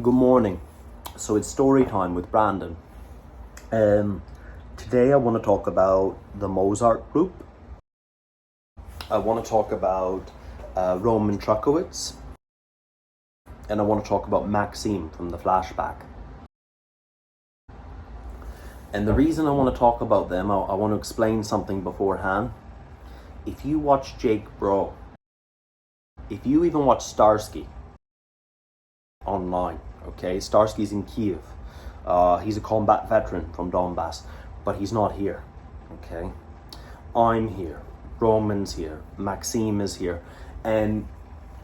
Good morning. So it's story time with Brandon. Today I want to talk about the Mozart Group. I want to talk about Roman Trokhymets. And I want to talk about Maxime from the flashback. And the reason I want to talk about them, I want to explain something beforehand. If you watch Jake Bro, if you even watch Starsky online, okay, Starsky's in Kyiv. He's a combat veteran from Donbas, but he's not here, okay? I'm here, Roman's here, Maxime is here, and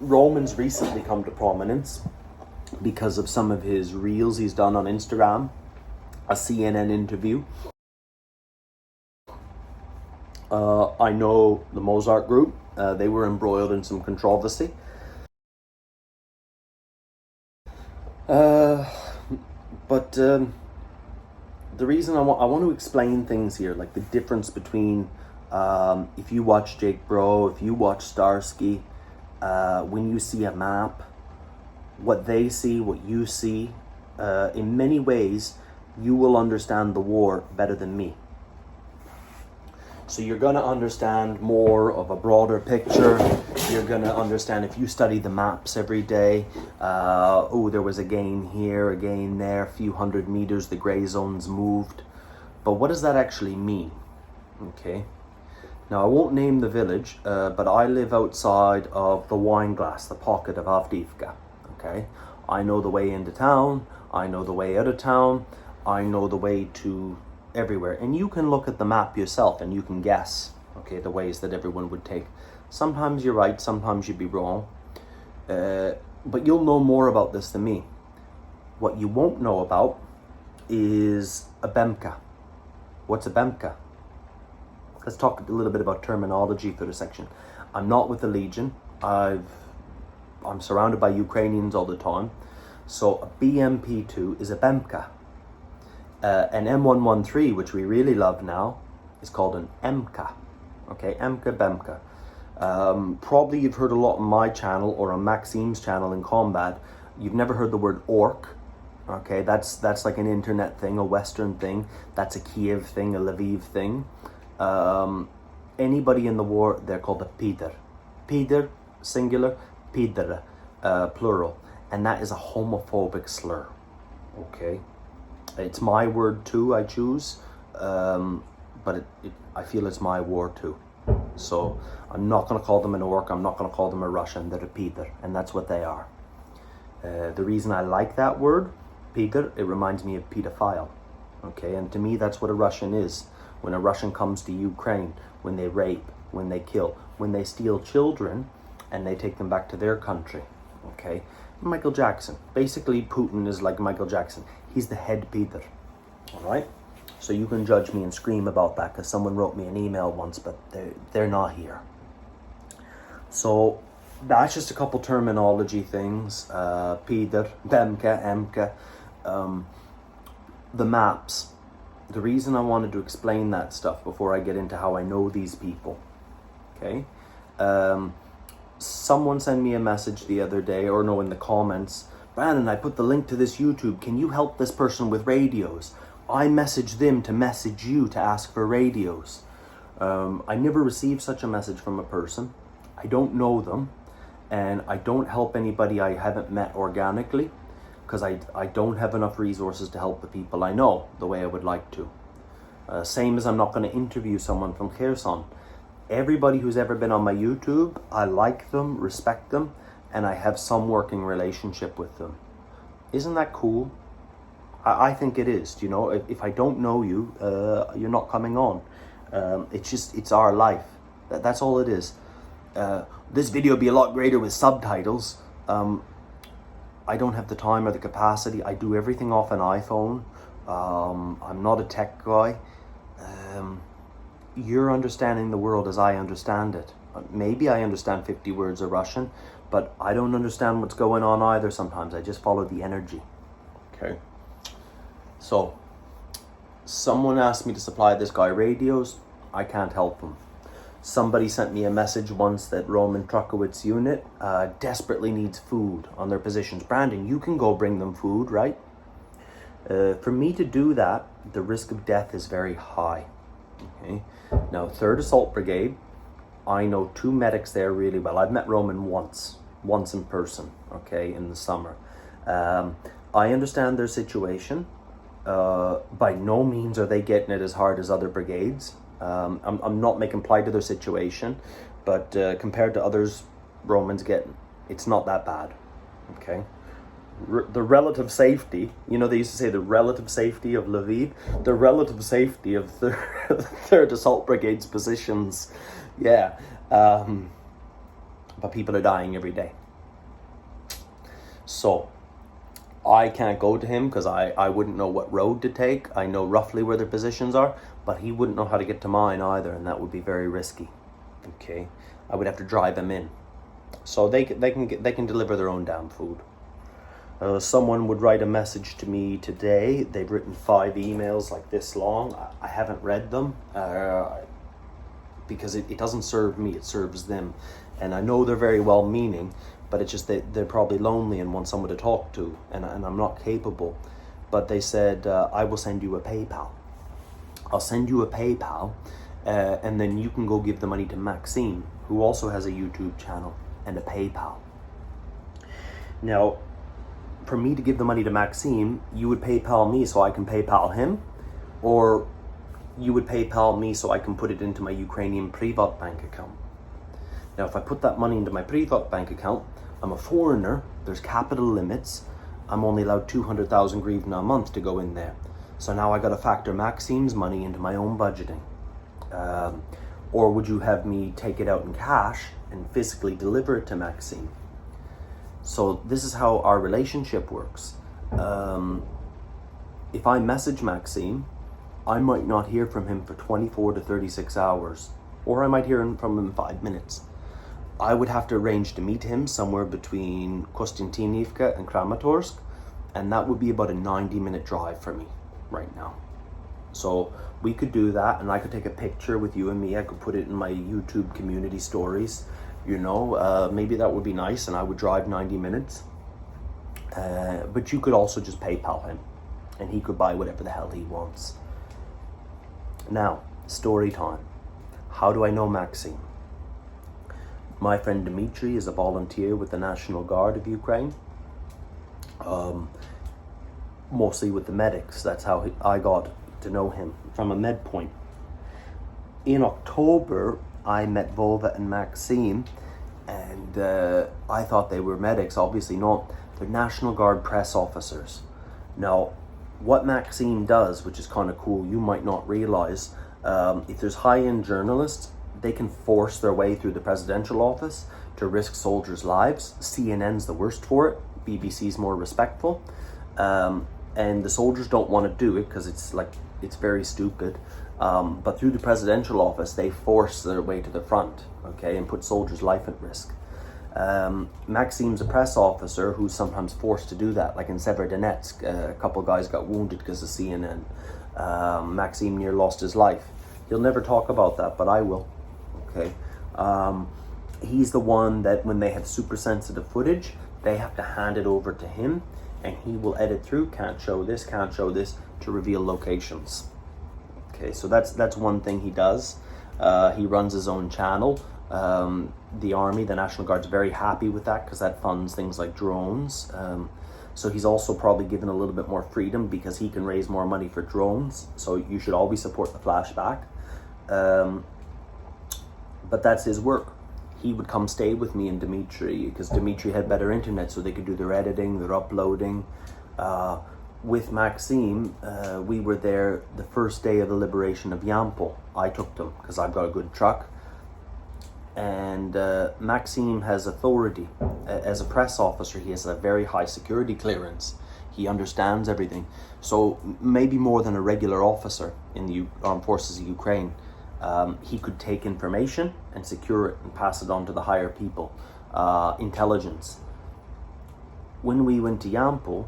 Roman's recently come to prominence because of some of his reels he's done on Instagram, a CNN interview. I know the Mozart Group, they were embroiled in some controversy. But the reason I want to explain things here, like the difference between if you watch Jake Bro, if you watch Starsky, when you see a map, what they see, what you see, in many ways, you will understand the war better than me. So you're going to understand more of a broader picture. You're going to understand if you study the maps every day. There was a gain here, a gain there, a few 100 meters, the gray zones moved. But what does that actually mean? Okay. Now, I won't name the village, but I live outside of the wine glass, the pocket of Avdiivka. Okay. I know the way into town. I know the way out of town. I know the way to everywhere, and you can look at the map yourself and you can guess, okay, the ways that everyone would take. Sometimes you're right, sometimes you'd be wrong, but you'll know more about this than me. What you won't know about is a Bemka. What's a Bemka? Let's talk a little bit about terminology for the section. I'm not with the Legion. I'm surrounded by Ukrainians all the time, so a BMP2 is a Bemka. An M113, which we really love now, is called an MK. Okay, MK, Bemka. Probably you've heard a lot on my channel or on Maxime's channel in combat. You've never heard the word orc. Okay, that's like an internet thing, a Western thing. That's a Kyiv thing, a Lviv thing. Anybody in the war, they're called a Pider. Pider, singular, Pider, plural. And that is a homophobic slur. Okay. It's my word too, I choose, but I feel it's my war too. So I'm not going to call them an orc, I'm not going to call them a Russian, they're a Peter, and that's what they are. The reason I like that word, Peter, it reminds me of pedophile. Okay, and to me that's what a Russian is. When a Russian comes to Ukraine, when they rape, when they kill, when they steal children, and they take them back to their country. Okay, Michael Jackson. Basically, Putin is like Michael Jackson. He's the head Peter. All right? So you can judge me and scream about that because someone wrote me an email once, but they're not here. So that's just a couple terminology things. Peter, Bemka, Emka. The maps. The reason I wanted to explain that stuff before I get into how I know these people. Okay? Someone sent me a message the other day, or no, in the comments, Brandon, I put the link to this YouTube. Can you help this person with radios? I messaged them to message you to ask for radios. I never received such a message from a person. I don't know them, and I don't help anybody I haven't met organically because I don't have enough resources to help the people I know the way I would like to. Same as I'm not going to interview someone from Kherson. Everybody who's ever been on my YouTube, I like them, respect them, and I have some working relationship with them. Isn't that cool? I think it is. You know, if I don't know you, you're not coming on. It's our life. That's all it is. This video would be a lot greater with subtitles. I don't have the time or the capacity. I do everything off an iPhone. I'm not a tech guy. You're understanding the world as I understand it. Maybe I understand 50 words of Russian, but I don't understand what's going on either sometimes. I just follow the energy. Okay. So, someone asked me to supply this guy radios. I can't help him. Somebody sent me a message once that Roman Trokhymets unit desperately needs food on their positions. Brandon, you can go bring them food, right? For me to do that, the risk of death is very high. Okay. Now, 3rd Assault Brigade, I know 2 medics there really well. I've met Roman once in person, okay, in the summer. I understand their situation. By no means are they getting it as hard as other brigades. I'm not making play to their situation, but compared to others Romans getting, it's not that bad, okay? The relative safety, you know, they used to say the relative safety of Lviv, the relative safety of the 3rd Assault Brigade's positions, yeah, but people are dying every day. So, I can't go to him because I wouldn't know what road to take. I know roughly where their positions are, but he wouldn't know how to get to mine either, and that would be very risky, okay? I would have to drive him in. So they can deliver their own damn food. Someone would write a message to me today. They've written 5 emails like this long. I haven't read them because it doesn't serve me, it serves them. And I know they're very well meaning, but it's just that they're probably lonely and want someone to talk to, and I'm not capable. But they said, I will send you a PayPal. I'll send you a PayPal, and then you can go give the money to Maxime, who also has a YouTube channel and a PayPal. Now, for me to give the money to Maxime, you would PayPal me so I can PayPal him, or you would PayPal me so I can put it into my Ukrainian Privat bank account. Now, if I put that money into my Privat bank account, I'm a foreigner, there's capital limits, I'm only allowed 200,000 hryvnia a month to go in there. So now I got to factor Maxime's money into my own budgeting. Or would you have me take it out in cash and physically deliver it to Maxime? So this is how our relationship works. If I message Maxime, I might not hear from him for 24 to 36 hours, or I might hear from him in 5 minutes. I would have to arrange to meet him somewhere between Kostiantynivka and Kramatorsk, and that would be about a 90-minute drive for me right now. So we could do that, and I could take a picture with you and me. I could put it in my YouTube community stories. You know, maybe that would be nice, and I would drive 90 minutes. But you could also just PayPal him, and he could buy whatever the hell he wants. Now, story time. How do I know Maxime? My friend Dimitry is a volunteer with the National Guard of Ukraine. Mostly with the medics. That's how I got to know him, from a med point. In October, I met Vova and Maxime, and I thought they were medics. Obviously not. They're National Guard press officers. Now, what Maxime does, which is kind of cool, you might not realize, if there's high-end journalists, they can force their way through the presidential office to risk soldiers' lives. CNN's the worst for it. BBC's more respectful. And the soldiers don't want to do it because it's very stupid. But through the presidential office, they force their way to the front, okay, and put soldiers' life at risk. Maxime's a press officer who's sometimes forced to do that, like in Severodonetsk, a couple guys got wounded because of CNN. Maxime near lost his life. He'll never talk about that, but I will, okay? He's the one that when they have super sensitive footage, they have to hand it over to him, and he will edit through, can't show this, to reveal locations. Okay, so that's one thing he does. He runs his own channel. The Army, the National Guard's very happy with that because that funds things like drones. So he's also probably given a little bit more freedom because he can raise more money for drones. So you should always support the flashback. But that's his work. He would come stay with me and Dimitry because Dimitry had better internet so they could do their editing, their uploading. With Maxime, we were there the first day of the liberation of Yampol. I took them because I've got a good truck. And Maxime has authority. As a press officer, he has a very high security clearance. He understands everything. So maybe more than a regular officer in the Armed Forces of Ukraine. He could take information and secure it and pass it on to the higher people. Intelligence. When we went to Yampol,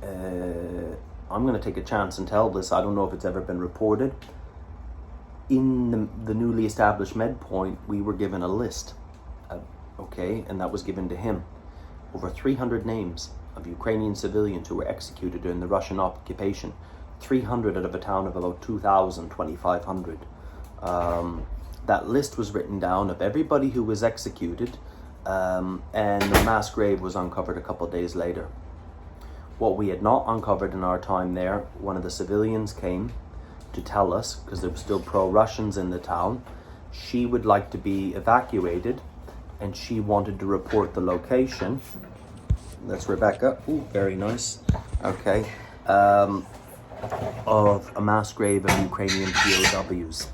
I'm going to take a chance and tell this. I don't know if it's ever been reported. in the newly established med point, we were given a list, okay, and that was given to him. Over 300 names of Ukrainian civilians who were executed during the Russian occupation. 300 out of a town of about 2,000, 2,500. That list was written down of everybody who was executed, and the mass grave was uncovered a couple of days later. What we had not uncovered in our time there, one of the civilians came to tell us, because there were still pro-Russians in the town, she would like to be evacuated, and she wanted to report the location. That's Rebecca. Ooh, very nice. Okay. Of a mass grave of Ukrainian POWs.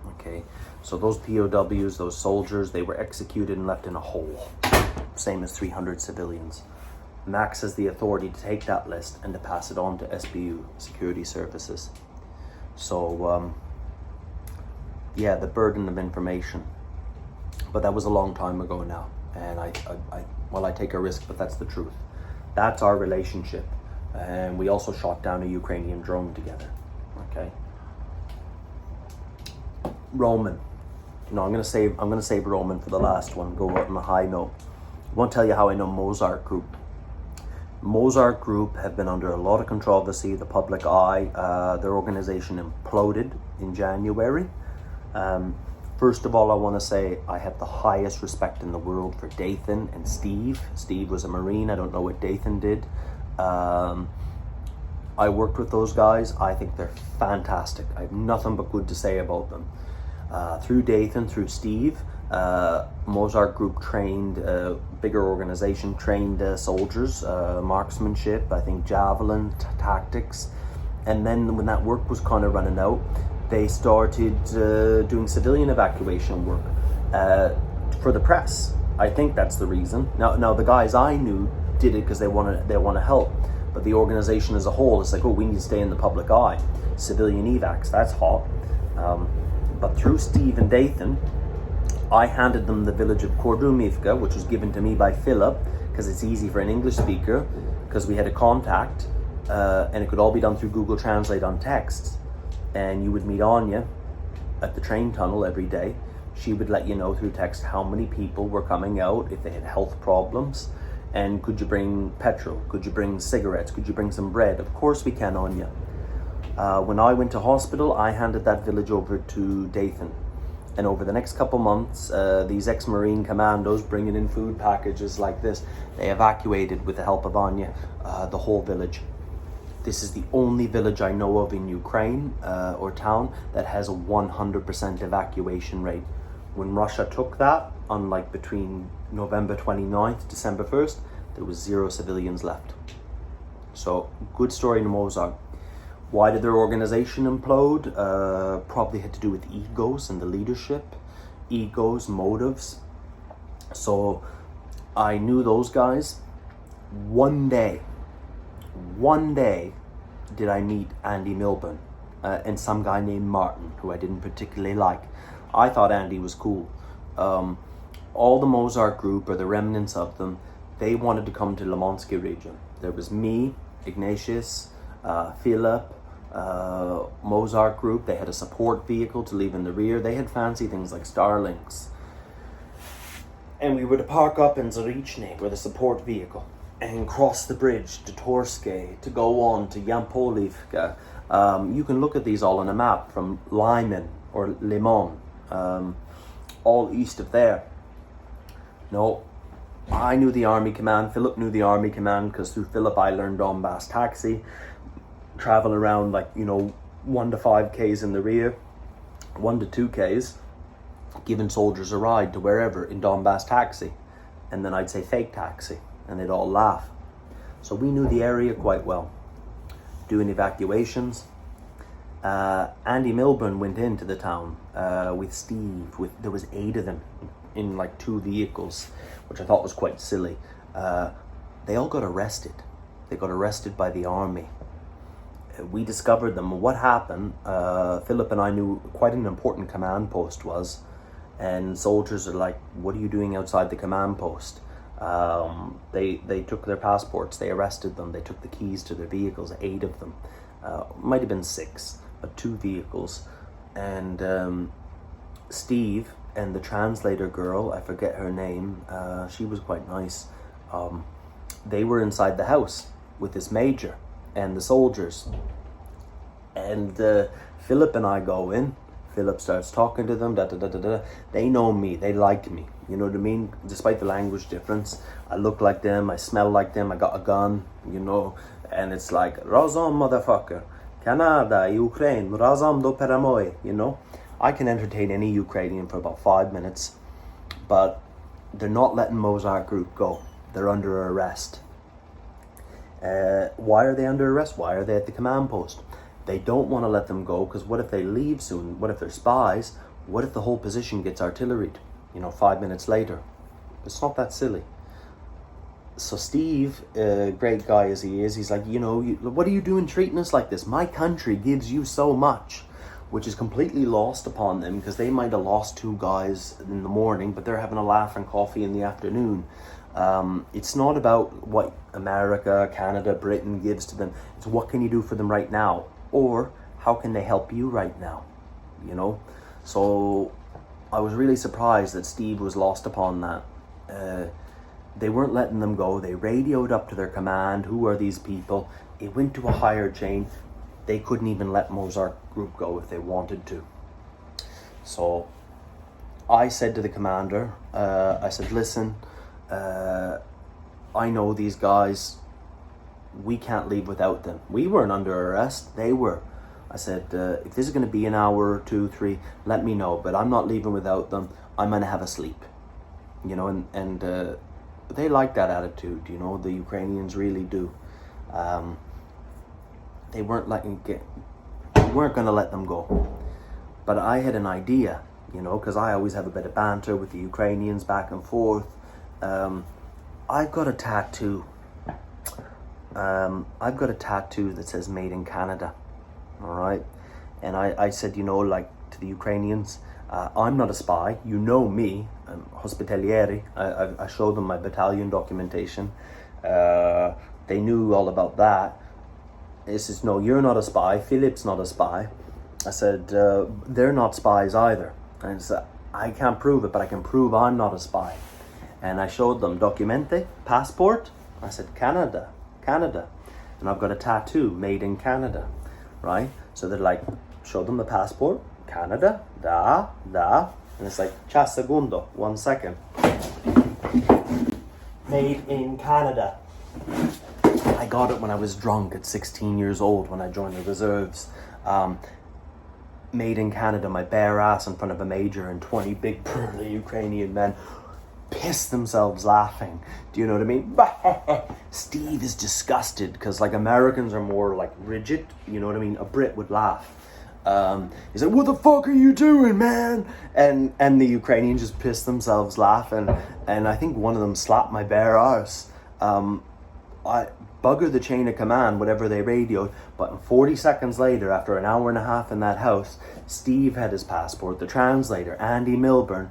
Okay. So those POWs, those soldiers, they were executed and left in a hole. Same as 300 civilians. Max has the authority to take that list and to pass it on to SBU, Security Services. So, yeah, the burden of information. But that was a long time ago now. And I take a risk, but that's the truth. That's our relationship. And we also shot down a Ukrainian drone together. Okay. Roman. No, I'm gonna save Roman for the last one. Go out on a high note. I won't tell you how I know Mozart Group. Mozart Group have been under a lot of controversy, the public eye. Their organization imploded in January. First of all, I want to say I have the highest respect in the world for Dathan and Steve. Steve was a Marine. I don't know what Dathan did. I worked with those guys. I think they're fantastic. I have nothing but good to say about them. Through Dathan, through Steve, Mozart Group trained, bigger organization, trained soldiers, marksmanship, I think javelin, tactics. And then when that work was kind of running out, they started doing civilian evacuation work for the press. I think that's the reason. Now the guys I knew did it because they want to help, but the organization as a whole is like, oh, we need to stay in the public eye. Civilian evacs, that's hot. But through Steve and Dathan, I handed them the village of Kordumivka, which was given to me by Philip, because it's easy for an English speaker, because we had a contact, and it could all be done through Google Translate on texts. And you would meet Anya at the train tunnel every day. She would let you know through text how many people were coming out, if they had health problems, and could you bring petrol? Could you bring cigarettes? Could you bring some bread? Of course we can, Anya. When I went to hospital, I handed that village over to Dathan. And over the next couple months, these ex-Marine commandos bringing in food packages like this, they evacuated with the help of Anya, the whole village. This is the only village I know of in Ukraine or town that has a 100% evacuation rate. When Russia took that, unlike between November 29th, December 1st, there was 0 civilians left. So, good story in Mozart. Why did their organization implode? Probably had to do with egos and the leadership. Egos, motives. So, I knew those guys. One day did I meet Andy Milburn and some guy named Martin, who I didn't particularly like. I thought Andy was cool. All the Mozart Group, or the remnants of them, they wanted to come to Lemonsky region. There was me, Ignatius, Philip, Mozart Group. They had a support vehicle to leave in the rear. They had fancy things like Starlinks. And we were to park up in Zarichny with a support vehicle and cross the bridge to Torske, to go on to Yampolivka. You can look at these all on a map from Lyman or Limon, all east of there. No, I knew the army command. Philip knew the army command, because through Philip I learned Donbas taxi. Travel around 1 to 5 Ks in the rear, 1 to 2 Ks, giving soldiers a ride to wherever in Donbas taxi. And then I'd say fake taxi, and they'd all laugh. So we knew the area quite well. Doing evacuations. Andy Milburn went into the town with Steve. There was 8 of them in 2 vehicles, which I thought was quite silly. They all got arrested. They got arrested by the army. We discovered them. What happened, Philip and I knew quite an important command post was, and soldiers are like, what are you doing outside the command post? They took their passports, they arrested them, they took the keys to their vehicles, 8 of them. Might have been 6, but 2 vehicles. and Steve and the translator girl, I forget her name, she was quite nice, they were inside the house with this major and the soldiers. And Philip and I go in. Philip starts talking to them, They know me, they like me, you know what I mean? Despite the language difference, I look like them, I smell like them, I got a gun, you know, and it's like, Razom motherfucker, Canada, Ukraine, Razom do Peramoy, you know? I can entertain any Ukrainian for about 5 minutes, but they're not letting Mozart Group go. They're under arrest. Why are they under arrest? Why are they at the command post? They don't want to let them go, because what if they leave soon? What if they're spies? What if the whole position gets artilleried, you know, 5 minutes later? It's not that silly. So Steve, great guy as he is, he's like, you know, what are you doing treating us like this? My country gives you so much, which is completely lost upon them, because they might have lost 2 guys in the morning, but they're having a laugh and coffee in the afternoon. It's not about what America, Canada, Britain gives to them. It's what can you do for them right now? Or how can they help you right now? You know? So I was really surprised that Steve was lost upon that. They weren't letting them go. They radioed up to their command. Who are these people? It went to a higher chain. They couldn't even let Mozart Group go if they wanted to. So I said to the commander, I said, listen, I know these guys. We can't leave without them. We weren't under arrest. They were. I said, if this is going to be an hour, 2, 3, let me know. But I'm not leaving without them. I'm going to have a sleep. You know, and they like that attitude, you know. The Ukrainians really do. They weren't going to let them go. But I had an idea, you know, because I always have a bit of banter with the Ukrainians back and forth. I've got a tattoo. I've got a tattoo that says "Made in Canada." All right, and I said, you know, like, to the Ukrainians, I'm not a spy. You know me, I'm hospitalieri. I showed them my battalion documentation. They knew all about that. He says, no, you're not a spy. Philip's not a spy. I said, they're not spies either. And I said, I can't prove it, but I can prove I'm not a spy. And I showed them documente, passport. I said, Canada. And I've got a tattoo, made in Canada, right? So they're like, show them the passport, Canada, da. And it's like, "Cha segundo, 1 second. Made in Canada." I got it when I was drunk at 16 years old when I joined the reserves. Made in Canada, my bare ass in front of a major and 20 big burly Ukrainian men pissed themselves laughing. Do you know what I mean? Steve is disgusted because, like, Americans are more, like, rigid. You know what I mean? A Brit would laugh. He's like, "What the fuck are you doing, man?" And the Ukrainians just pissed themselves laughing. And I think one of them slapped my bare arse. I buggered the chain of command, whatever they radioed, but 40 seconds later, after an hour and a half in that house, Steve had his passport, the translator, Andy Milburn.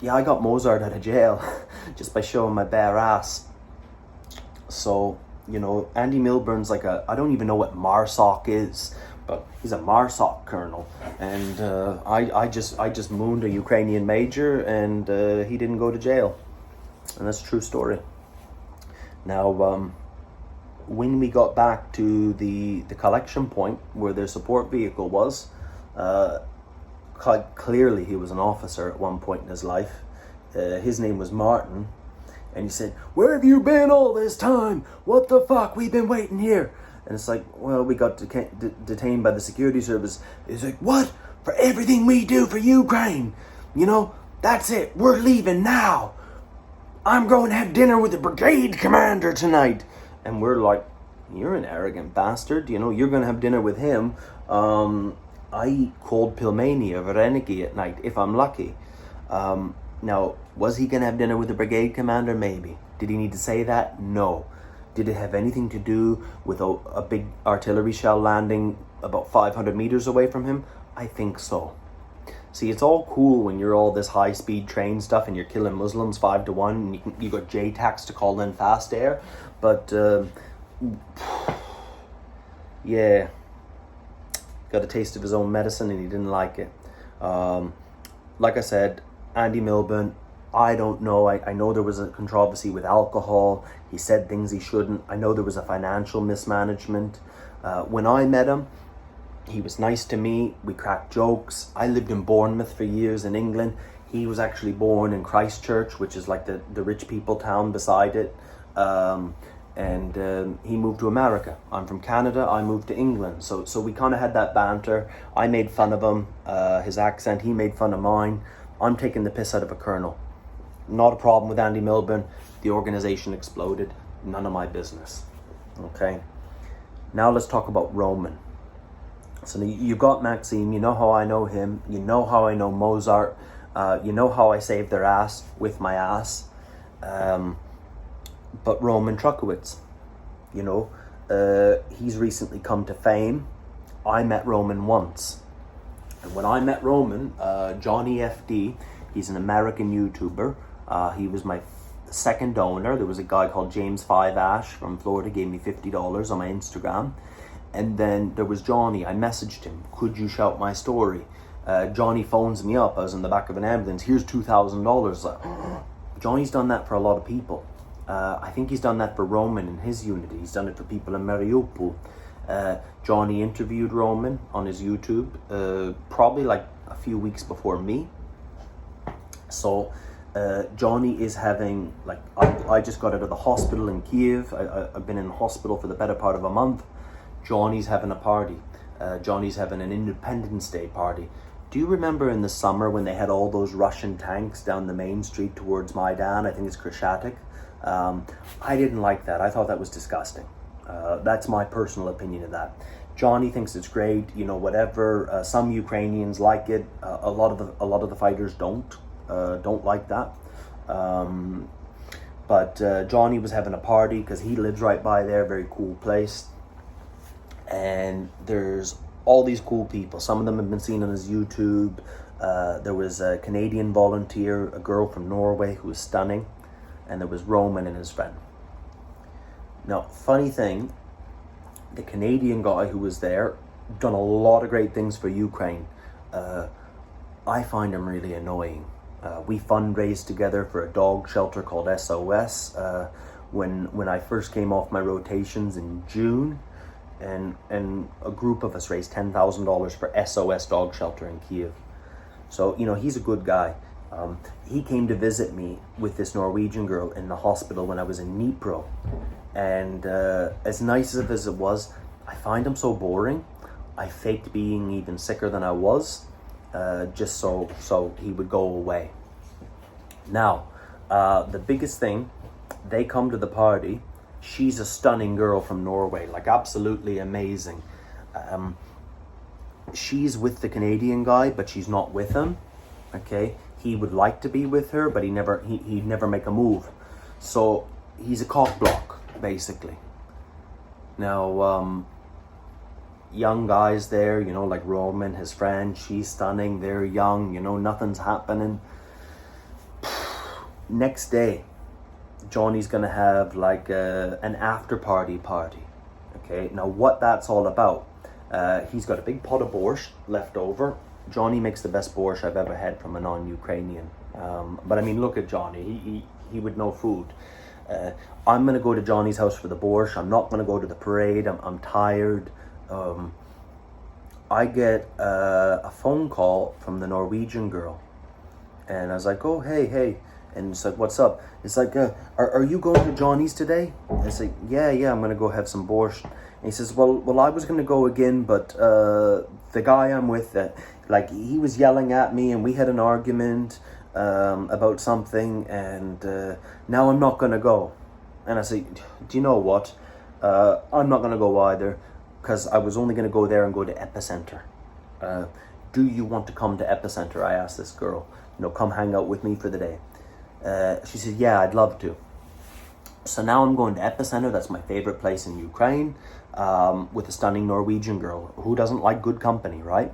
Yeah, I got Mozart out of jail just by showing my bare ass. So, you know, Andy Milburn's like I don't even know what MARSOC is, but he's a MARSOC colonel. And I just mooned a Ukrainian major, and he didn't go to jail. And that's a true story. Now, when we got back to the collection point where their support vehicle was, clearly he was an officer at one point in his life. His name was Martin, and he said, "Where have you been all this time? What the fuck? We've been waiting here." And it's like, well, we got detained by the security service. He's like, "What? For everything we do for Ukraine? You know, that's it. We're leaving now. I'm going to have dinner with the brigade commander tonight." And we're like, "You're an arrogant bastard. You know, you're going to have dinner with him. I eat cold pilmeni or vareniki at night, if I'm lucky." Now, was he going to have dinner with the brigade commander? Maybe. Did he need to say that? No. Did it have anything to do with a big artillery shell landing about 500 meters away from him? I think so. See, it's all cool when you're all this high-speed train stuff and you're killing Muslims 5-1, and you got JTACs to call in fast air. But, yeah, got a taste of his own medicine and he didn't like it. Like I said, Andy Milburn, I don't know. I know there was a controversy with alcohol. He said things he shouldn't. I know there was a financial mismanagement. When I met him, he was nice to me. We cracked jokes. I lived in Bournemouth for years in England. He was actually born in Christchurch, which is like the rich people town beside it. He moved to America. I'm from Canada. I moved to England. So we kind of had that banter. I made fun of him, his accent. He made fun of mine. I'm taking the piss out of a colonel. Not a problem with Andy Milburn. The organization exploded. None of my business. Okay. Now let's talk about Roman. So you got Maxime. You know how I know him. You know how I know Mozart. You know how I saved their ass with my ass. But Roman Trokhymets, you know, he's recently come to fame. I met Roman once. And when I met Roman, Johnny FD, he's an American YouTuber. He was my second donor. There was a guy called James 5 Ash from Florida, gave me $50 on my Instagram. And then there was Johnny. I messaged him, could you shout my story? Johnny phones me up. I was in the back of an ambulance. Here's $2,000. Like, Johnny's done that for a lot of people. I think he's done that for Roman in his unity. He's done it for people in Mariupol. Johnny interviewed Roman on his YouTube, probably like a few weeks before me. So Johnny is having, like, I just got out of the hospital in Kyiv. I've been in the hospital for the better part of a month. Johnny's having a party. Johnny's having an Independence Day party. Do you remember in the summer when they had all those Russian tanks down the main street towards Maidan? I think it's Krishatik. I didn't like that. I thought that was disgusting. That's my personal opinion of that. Johnny thinks it's great, you know, whatever. Some Ukrainians like it. A lot of the fighters don't like that. But Johnny was having a party because he lives right by there. Very cool place. And there's all these cool people. Some of them have been seen on his YouTube. There was a Canadian volunteer, a girl from Norway who was stunning. And there was Roman and his friend. Now, funny thing, the Canadian guy who was there done a lot of great things for Ukraine. I find him really annoying. We fundraised together for a dog shelter called SOS when I first came off my rotations in June, and a group of us raised $10,000 for SOS dog shelter in Kyiv. So, you know, he's a good guy. He came to visit me with this Norwegian girl in the hospital when I was in Dnipro. And as nice as it was, I find him so boring. I faked being even sicker than I was, just so he would go away. Now, the biggest thing, they come to the party. She's a stunning girl from Norway, like absolutely amazing. She's with the Canadian guy, but she's not with him. Okay, he would like to be with her, but he'd never make a move. So he's a cock block, basically. Now, young guys there, you know, like Roman, his friend, she's stunning, they're young, you know, nothing's happening. Next day, Johnny's gonna have like an after party. Okay, now what that's all about, he's got a big pot of borscht left over. Johnny makes the best borscht I've ever had from a non-Ukrainian. But I mean, look at Johnny, he would know food. I'm gonna go to Johnny's house for the borscht. I'm not gonna go to the parade. I'm tired. I get a phone call from the Norwegian girl, and I was like, oh, hey, and it's like, what's up? It's like, are you going to Johnny's today? And it's like, yeah, I'm gonna go have some borscht. And he says, well, I was gonna go again, but the guy I'm with, like, he was yelling at me, and we had an argument about something, and now I'm not gonna go. And I say, do you know what? I'm not gonna go either, because I was only gonna go there and go to Epicenter. Do you want to come to Epicenter? I asked this girl, you know, come hang out with me for the day. She said, yeah, I'd love to. So now I'm going to Epicenter. That's my favorite place in Ukraine, with a stunning Norwegian girl. Who doesn't like good company, right?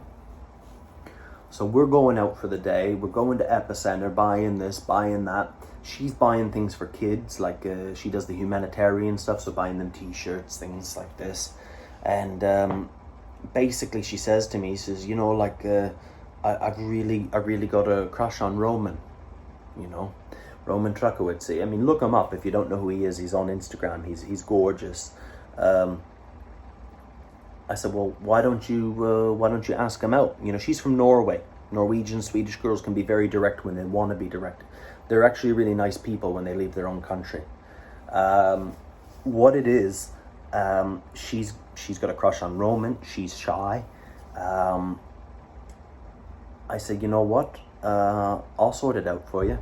So we're going out for the day. We're going to Epicenter, buying this, buying that. She's buying things for kids, like she does the humanitarian stuff, so buying them t-shirts, things like this. And basically she says to me, she says, you know, like, I really got a crush on Roman, you know, Roman Trokhymets. I mean, look him up if you don't know who he is. He's on Instagram. He's gorgeous. I said, well, why don't you ask him out? You know, she's from Norway. Norwegian, Swedish girls can be very direct when they want to be direct. They're actually really nice people when they leave their own country. What it is, she's got a crush on Roman. She's shy. I said, you know what? I'll sort it out for you.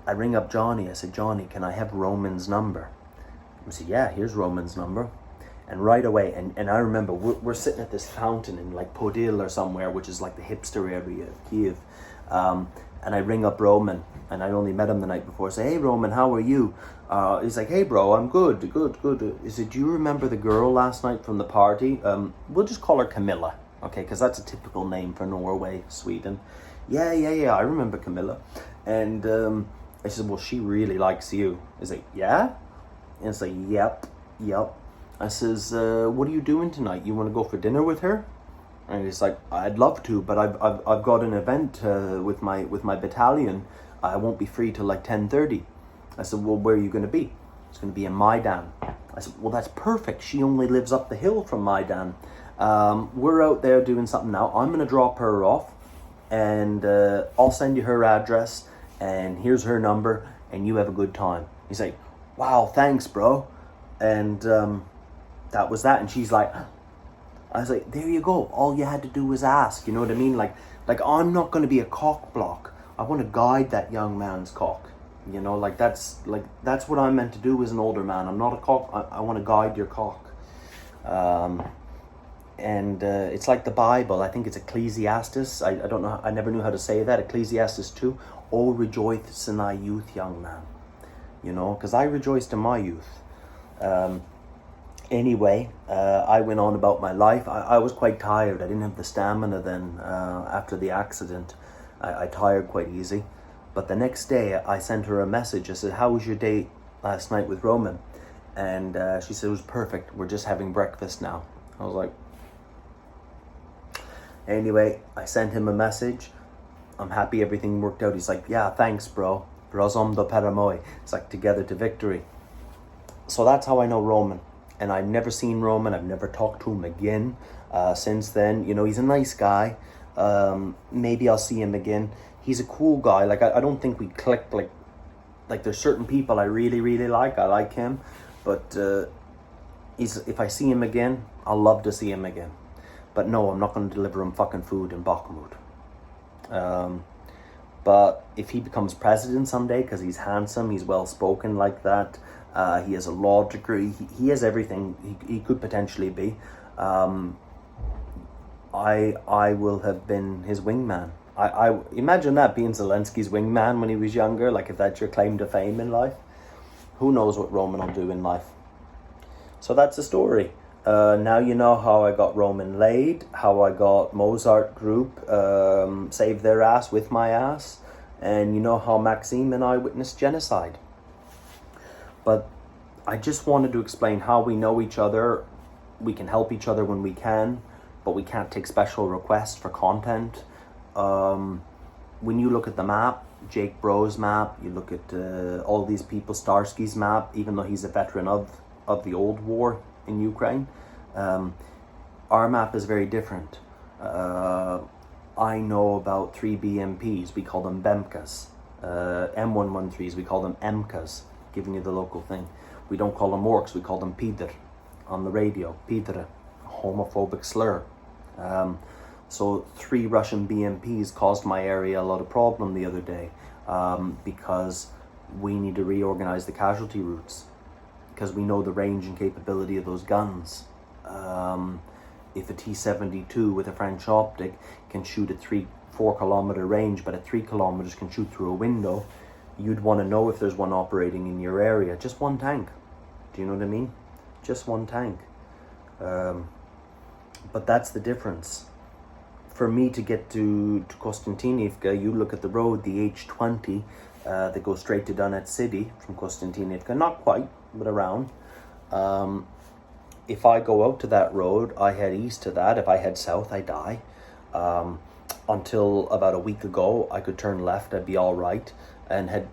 I ring up Johnny. I said, Johnny, can I have Roman's number? He said, yeah, here's Roman's number. And right away, and I remember we're sitting at this fountain in like Podil or somewhere, which is like the hipster area of Kyiv. And I ring up Roman, and I only met him the night before. I say, hey Roman, how are you? He's like, hey bro, I'm good. He said, do you remember the girl last night from the party? We'll just call her Camilla, okay? Because that's a typical name for Norway, Sweden. Yeah, I remember Camilla. And I said, well, she really likes you. He's like, yeah? And it's like, yep. I says, what are you doing tonight? You want to go for dinner with her? And he's like, I'd love to, but I've got an event with my battalion. I won't be free till like 10:30. I said, well, where are you going to be? It's going to be in Maidan. I said, well, that's perfect. She only lives up the hill from Maidan. We're out there doing something now. I'm going to drop her off, and I'll send you her address, and here's her number, and you have a good time. He's like, wow, thanks, bro. And that was that. And she's like, I was like, there you go. All you had to do was ask. You know what I mean? Like I'm not going to be a cock block. I want to guide that young man's cock. You know, that's what I'm meant to do as an older man. I'm not a cock. I want to guide your cock. And it's like the Bible. I think it's Ecclesiastes. I don't know. I never knew how to say that. Ecclesiastes 2. Oh, rejoice in thy youth, young man. You know, because I rejoiced in my youth. Anyway, I went on about my life. I was quite tired. I didn't have the stamina then after the accident. I tired quite easy. But the next day I sent her a message. I said, how was your date last night with Roman? And she said, it was perfect. We're just having breakfast now. I was like, anyway, I sent him a message. I'm happy everything worked out. He's like, yeah, thanks, bro. Razom do paramoy. It's like together to victory. So that's how I know Roman. And I've never seen Roman. I've never talked to him again since then. You know, he's a nice guy. Maybe I'll see him again. He's a cool guy. Like, I don't think we click. Like there's certain people I really, really like. I like him. But if I see him again, I'll love to see him again. But no, I'm not going to deliver him fucking food in Bakhmut. But if he becomes president someday, because he's handsome, he's well-spoken like that, he has a law degree, he has everything he could potentially be, I will have been his wingman. I imagine that, being Zelensky's wingman when he was younger, like if that's your claim to fame in life. Who knows what Roman will do in life. So that's the story. Now you know how I got Roman laid, how I got Mozart Group saved their ass with my ass, and you know how Maxime and I witnessed genocide. But I just wanted to explain how we know each other. We can help each other when we can, but we can't take special requests for content. When you look at the map, Jake Bro's map, you look at all these people, Starsky's map, even though he's a veteran of the old war in Ukraine, our map is very different. I know about 3 BMPs, we call them BEMKAs. M113s, we call them MKAs, giving you the local thing. We don't call them orcs, we call them Pidr on the radio. Pidr, homophobic slur. So 3 Russian BMPs caused my area a lot of problem the other day because we need to reorganize the casualty routes because we know the range and capability of those guns. If a T-72 with a French optic can shoot at 4 kilometer range, but at 3 kilometers can shoot through a window, you'd want to know if there's one operating in your area. Just one tank. Do you know what I mean? Just one tank. But that's the difference. For me to get to Konstantinivka, you look at the road, the H20 that goes straight to Donetsk city from Konstantinivka. Not quite, but around. if I go out to that road, I head east to that. If I head south, I die. Until about a week ago, I could turn left, I'd be all right, and head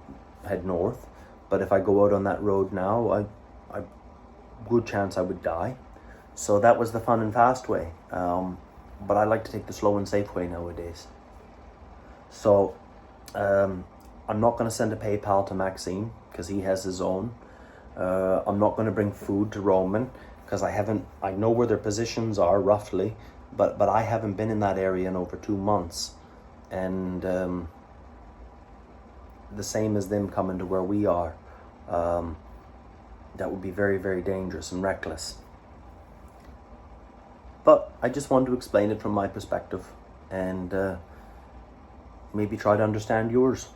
north. But if I go out on that road now, I good chance I would die. So that was the fun and fast way. But I like to take the slow and safe way nowadays. So I'm not going to send a PayPal to Maxine because he has his own. I'm not going to bring food to Roman because I know where their positions are roughly, but I haven't been in that area in over 2 months. And the same as them coming to where we are. That would be very, very dangerous and reckless. But I just wanted to explain it from my perspective and maybe try to understand yours.